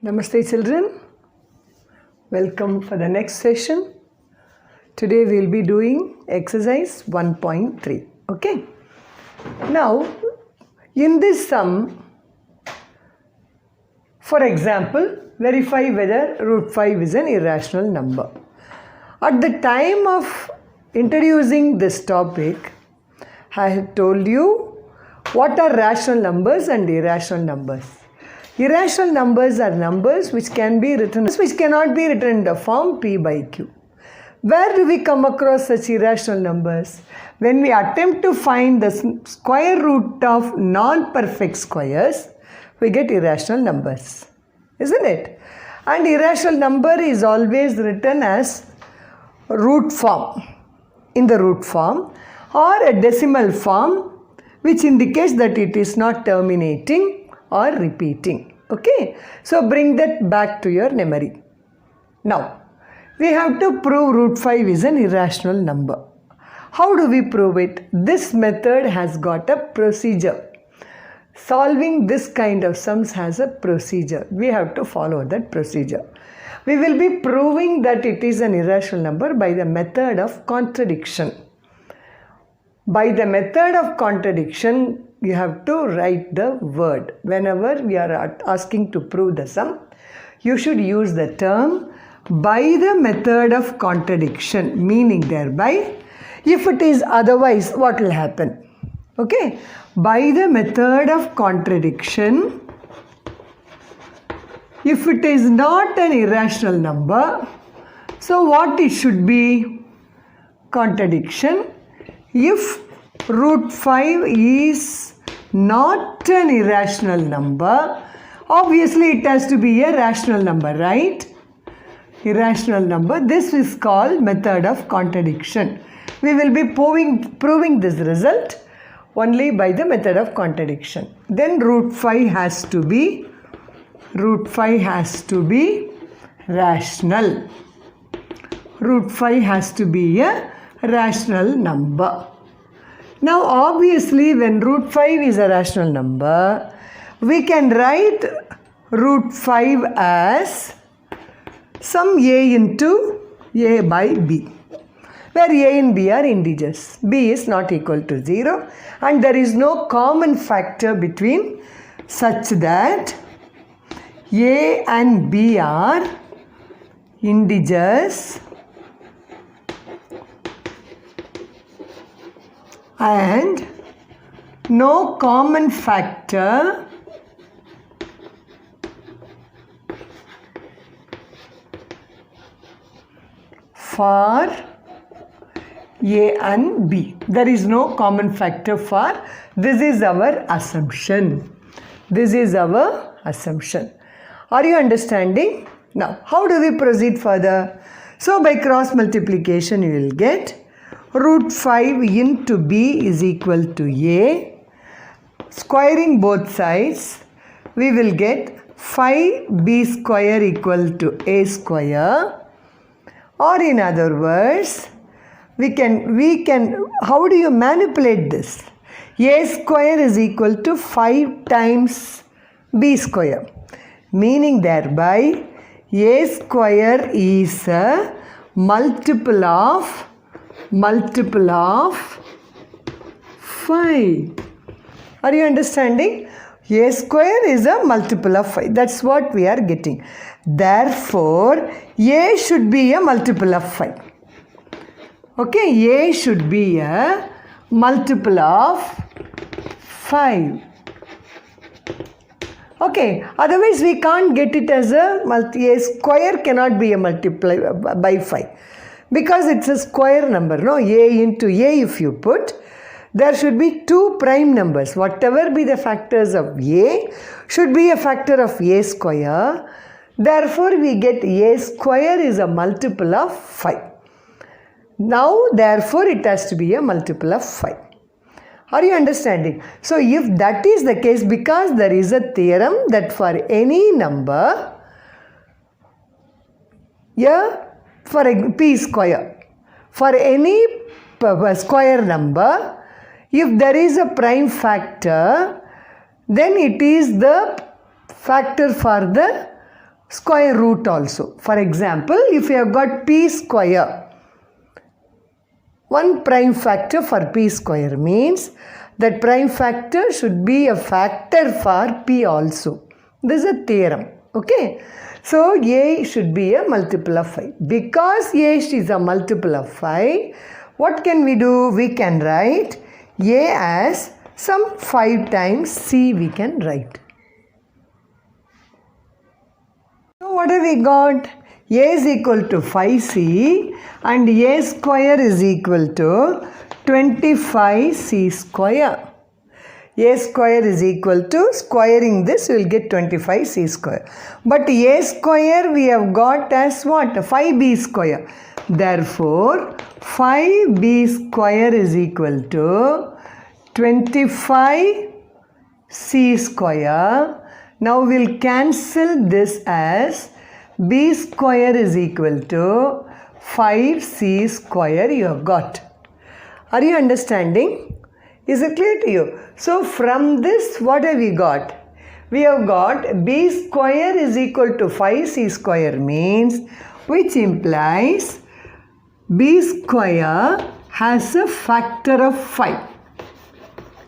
Namaste children, welcome for the next session. Today we will be doing exercise 1.3. Okay. Now in this sum, for example, verify whether root 5 is an irrational number. At the time of introducing this topic, I have told you what are rational numbers and irrational numbers. Irrational numbers are numbers which cannot be written in the form P by Q. Where do we come across such irrational numbers? When we attempt to find the square root of non-perfect squares, we get irrational numbers, isn't it? And irrational number is always written as root form, in the root form, or a decimal form, which indicates that it is not terminating or repeating. Okay, so bring that back to your memory. Now we have to prove root 5 is an irrational number. How do we prove it? This method has got a procedure. Solving this kind of sums has a procedure. We have to follow that procedure. We will be proving that it is an irrational number by the method of contradiction. By the method of contradiction, you have to write the word. Whenever we are asking to prove the sum, you should use the term by the method of contradiction, meaning thereby, if it is otherwise, what will happen? Okay, by the method of contradiction, if it is not an irrational number, so what it should be? Contradiction. If root 5 is not an irrational number, obviously it has to be a rational number, right? Irrational number. This is called method of contradiction. We will be proving this result only by the method of contradiction. Then root 5 has to be rational. Root 5 has to be a rational number. Now obviously when root 5 is a rational number, we can write root 5 as sum a into a by b, where a and b are integers. B is not equal to 0 and there is no common factor between such that a and b are integers and no common factor for a and b. There is no common factor for, this is our assumption. This is our assumption. Are you understanding? Now, how do we proceed further? So, by cross multiplication, you will get root 5 into b is equal to a. Squaring both sides, we will get 5b square equal to a square. Or in other words, we can, how do you manipulate this? A square is equal to 5 times b square. Meaning thereby, a square is a multiple of 5. Are you understanding? A square is a multiple of 5. That's what we are getting. Therefore, a should be a multiple of 5. Okay, a should be a multiple of 5. Okay, otherwise we can't get it as a square cannot be a multiply by 5. Because it's a square number, no? A into a if you put, there should be two prime numbers. Whatever be the factors of a should be a factor of a square. Therefore, we get a square is a multiple of 5. Now, therefore, it has to be a multiple of 5. Are you understanding? So, if that is the case, because there is a theorem that for any number, for p square, for any square number, if there is a prime factor, then it is the factor for the square root also. For example, if you have got p square, one prime factor for p square means that prime factor should be a factor for p also. This is a theorem. Okay. So, a should be a multiple of 5. Because a is a multiple of 5, what can we do? We can write a as some 5 times c we can write. So, what have we got? A is equal to 5c and a square is equal to 25c square. A square is equal to, squaring this we will get 25c square. But a square we have got as what? 5b square. Therefore, 5b square is equal to 25c square. Now we will cancel this as b square is equal to 5c square you have got. Are you understanding? Is it clear to you? So from this what have we got? We have got b square is equal to 5c square means, which implies b square has a factor of 5.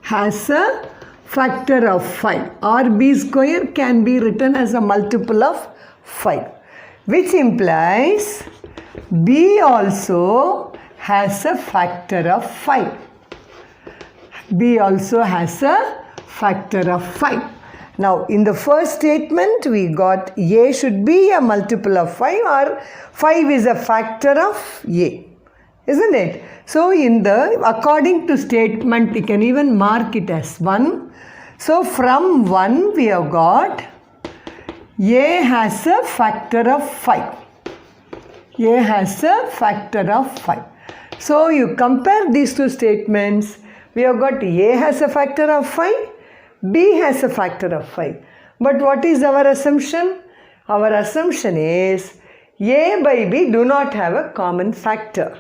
Has a factor of 5, or b square can be written as a multiple of 5, which implies b also has a factor of 5. B also has a factor of 5. Now, in the first statement, we got a should be a multiple of 5, or 5 is a factor of a. Isn't it? So, according to statement, we can even mark it as 1. So, from 1, we have got a has a factor of 5. A has a factor of 5. So, you compare these two statements. We have got a has a factor of 5, b has a factor of 5. But what is our assumption? Our assumption is a by b do not have a common factor.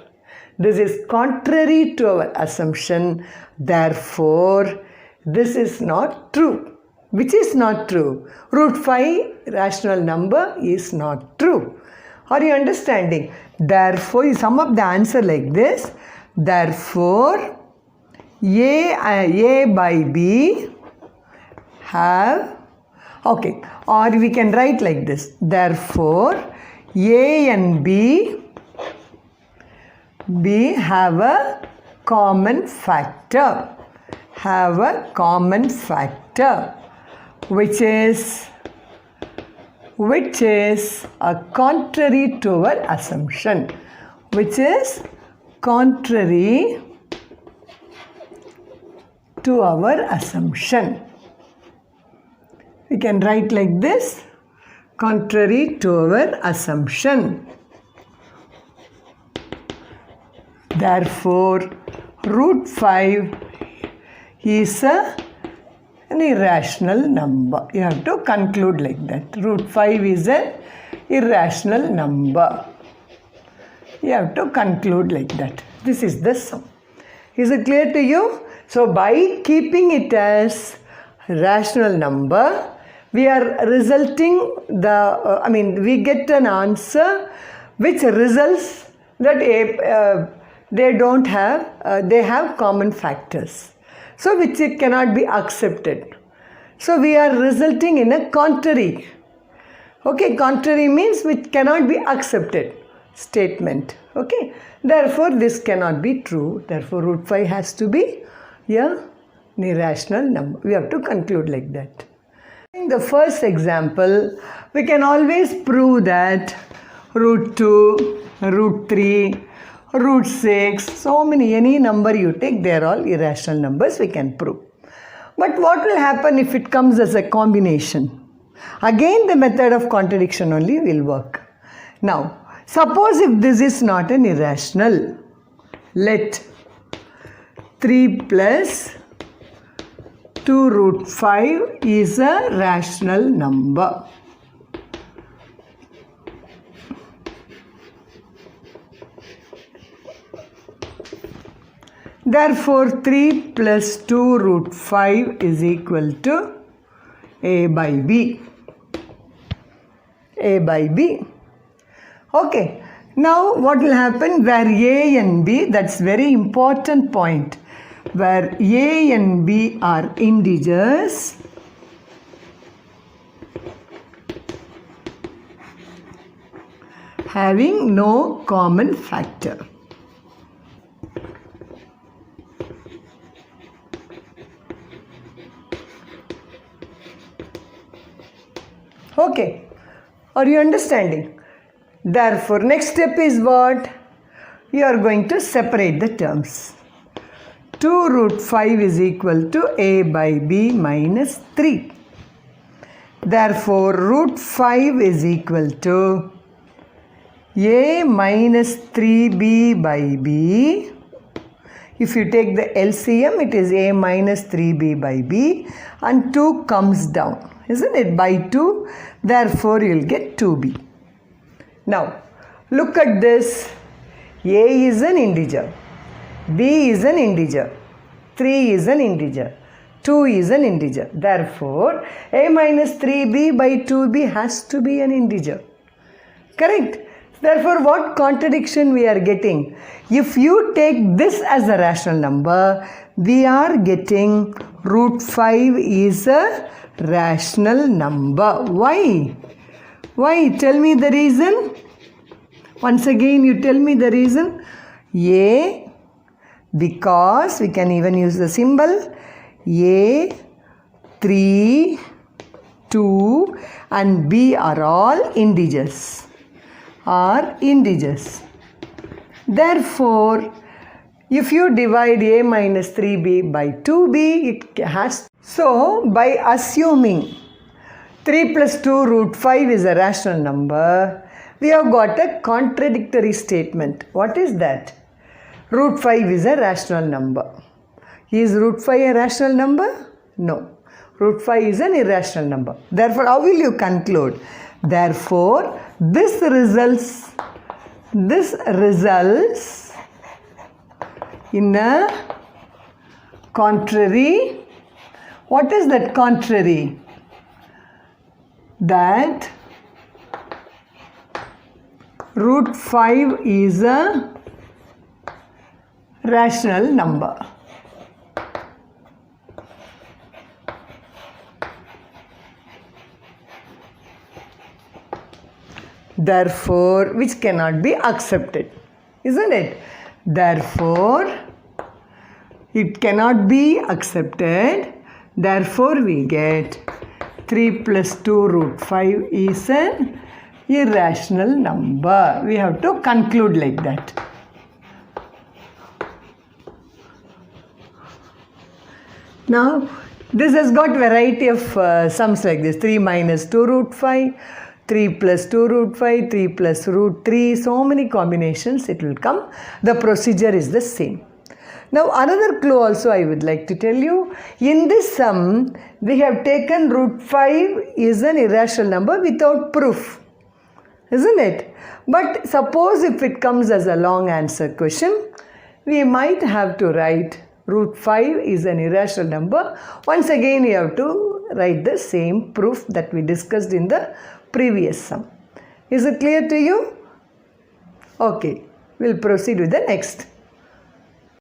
This is contrary to our assumption. Therefore, this is not true. Which is not true? Root 5 rational number is not true. Are you understanding? Therefore, you sum up the answer like this. Therefore, A by B have, okay, or we can write like this. Therefore, A and B have a common factor. Have a common factor, which is a contrary to our assumption. Which is contrary to our assumption. We can write like this, contrary to our assumption. Therefore, root 5 is an irrational number. You have to conclude like that. Root 5 is an irrational number. You have to conclude like that. This is the sum. Is it clear to you? So, by keeping it as rational number, we are resulting we get an answer which results that they have common factors. So, which it cannot be accepted. So, we are resulting in a contrary. Okay, contrary means which cannot be accepted statement. Okay, therefore, this cannot be true. Therefore, root 5 has to be an irrational number. We have to conclude like that. In the first example, we can always prove that root 2, root 3, root 6, so many, any number you take, they are all irrational numbers, we can prove. But what will happen if it comes as a combination? Again, the method of contradiction only will work. Now, suppose if this is not an irrational, let 3 plus 2 root 5 is a rational number. Therefore, 3 plus 2 root 5 is equal to A by B. A by B. Okay. Now what will happen where A and B, that's very important point, where A and B are integers, having no common factor. Okay, are you understanding? Therefore, next step is what? You are going to separate the terms. 2 root 5 is equal to A by B minus 3. Therefore, root 5 is equal to A minus 3B by B. If you take the LCM, it is A minus 3B by B, and 2 comes down, isn't it, by 2. Therefore, you will get 2B. Now, look at this. A is an integer, B is an integer, 3 is an integer, 2 is an integer. Therefore, A minus 3B by 2B has to be an integer. Correct? Therefore, what contradiction we are getting? If you take this as a rational number, we are getting root 5 is a rational number. Why? Why? Tell me the reason. Once again, you tell me the reason. A, because we can even use the symbol A, 3, 2 and B are all integers. Therefore, if you divide A minus 3B by 2B, it has. So, by assuming 3 plus 2 root 5 is a rational number, we have got a contradictory statement. What is that? Root 5 is a rational number. Is root 5 a rational number? No. Root 5 is an irrational number. Therefore, how will you conclude? Therefore, this results in a contrary. What is that contrary? That root 5 is a rational number. Therefore, which cannot be accepted, isn't it? Therefore, it cannot be accepted. Therefore, we get 3 plus 2 root 5 is an irrational number. We have to conclude like that. Now, this has got variety of sums like this. 3 minus 2 root 5, 3 plus 2 root 5, 3 plus root 3. So many combinations it will come. The procedure is the same. Now, another clue also I would like to tell you. In this sum, we have taken root 5 is an irrational number without proof. Isn't it? But suppose if it comes as a long answer question, we might have to write root 5 is an irrational number. Once again, you have to write the same proof that we discussed in the previous sum. Is it clear to you? Okay, we'll proceed with the next.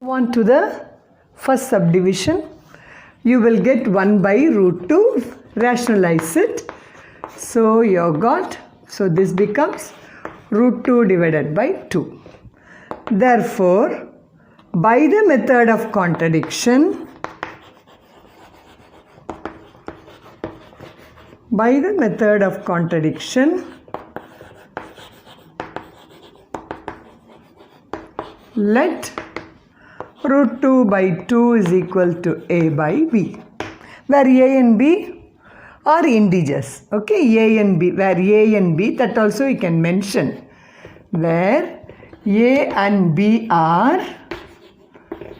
Move on to the first subdivision. You will get 1 by root 2. Rationalize it. So you have got, so this becomes root 2 divided by 2. Therefore, by the method of contradiction, let root 2 by 2 is equal to A by B, where A and B are integers. Okay, A and B, where A and B, that also you can mention, where A and B are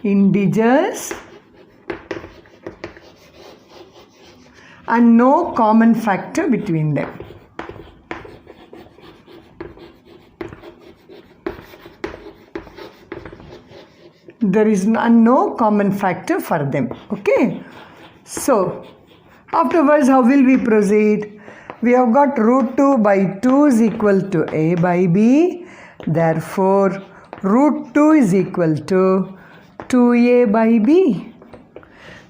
integers and no common factor between them. There is no common factor for them. Okay. So, afterwards, how will we proceed? we have got root 2 by 2 is equal to a by b. Therefore, root 2 is equal to 2a by b.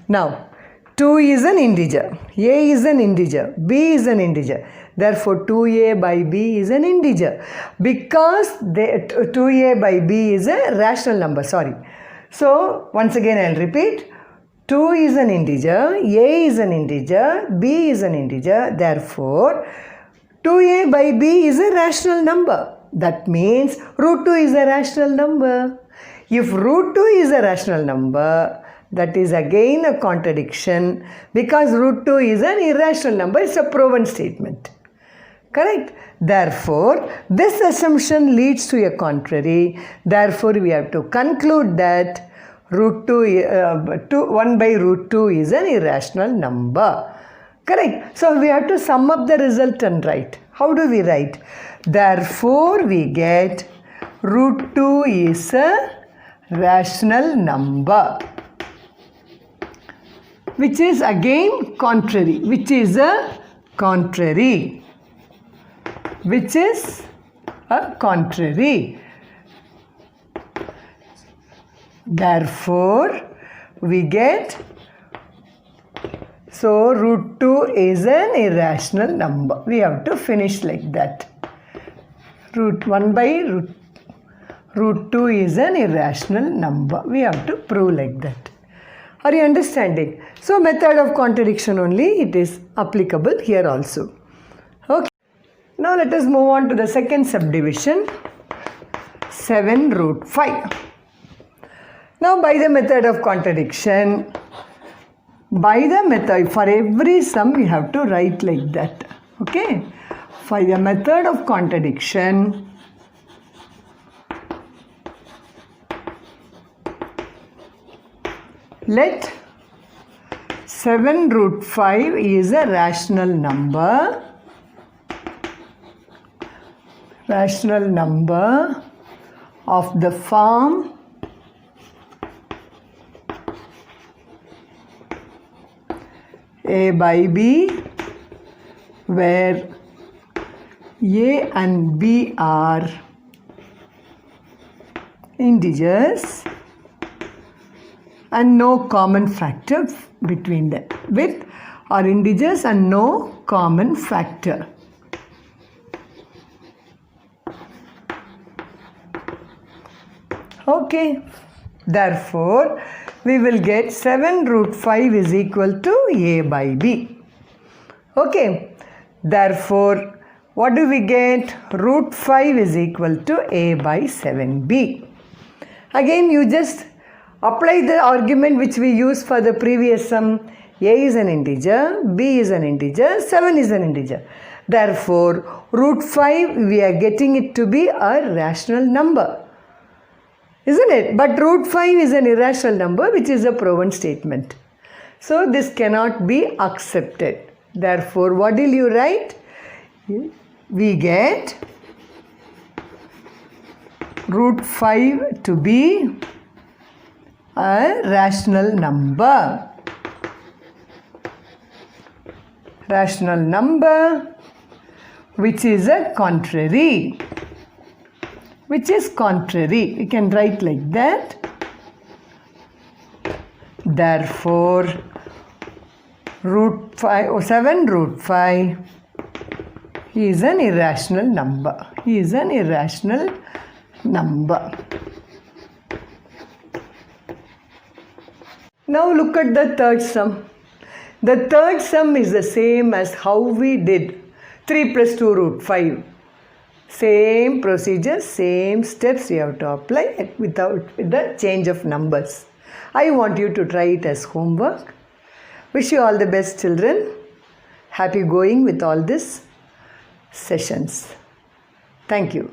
Now, 2 is an integer, a is an integer, b is an integer. Therefore, 2a by b is an integer because 2a by b is a rational number. Sorry. So, once again I will repeat. 2 is an integer, a is an integer, b is an integer. Therefore, 2a by b is a rational number. That means root 2 is a rational number. If root 2 is a rational number, that is again a contradiction because root 2 is an irrational number. It's a proven statement. Correct? Therefore, this assumption leads to a contrary. Therefore, we have to conclude that root 1 by root 2 is an irrational number. Correct? So, we have to sum up the result and write. How do we write? Therefore, we get root 2 is a rational number, which is again contrary, which is a contrary. Which is a contrary. Therefore, we get, so root 2 is an irrational number. We have to finish like that. Root 1 by root 2 is an irrational number. We have to prove like that. Are you understanding? So, method of contradiction only, it is applicable here also. Okay. Now, let us move on to the second subdivision, 7 root 5. Now, by the method of contradiction, by the method, for every sum we have to write like that. Okay. For the method of contradiction, let 7 root 5 is a rational number. Rational number of the form a by b, where a and b are integers and no common factor between them. With are integers and no common factor. Okay. Therefore, we will get 7 root 5 is equal to a by b. Okay. Therefore, what do we get? Root 5 is equal to a by 7b. Again, you just apply the argument which we used for the previous sum. A is an integer, b is an integer, 7 is an integer. Therefore, root 5 we are getting it to be a rational number. Isn't it? But root 5 is an irrational number, which is a proven statement. So, this cannot be accepted. Therefore, what will you write? We get root 5 to be a rational number. Rational number which is a contrary. Which is contrary. We can write like that. Therefore, 7 root 5 is an irrational number. He is an irrational number. Now look at the third sum. The third sum is the same as how we did 3 plus 2 root 5. Same procedure, same steps you have to apply with the change of numbers. I want you to try it as homework. Wish you all the best, children. Happy going with all these sessions. Thank you.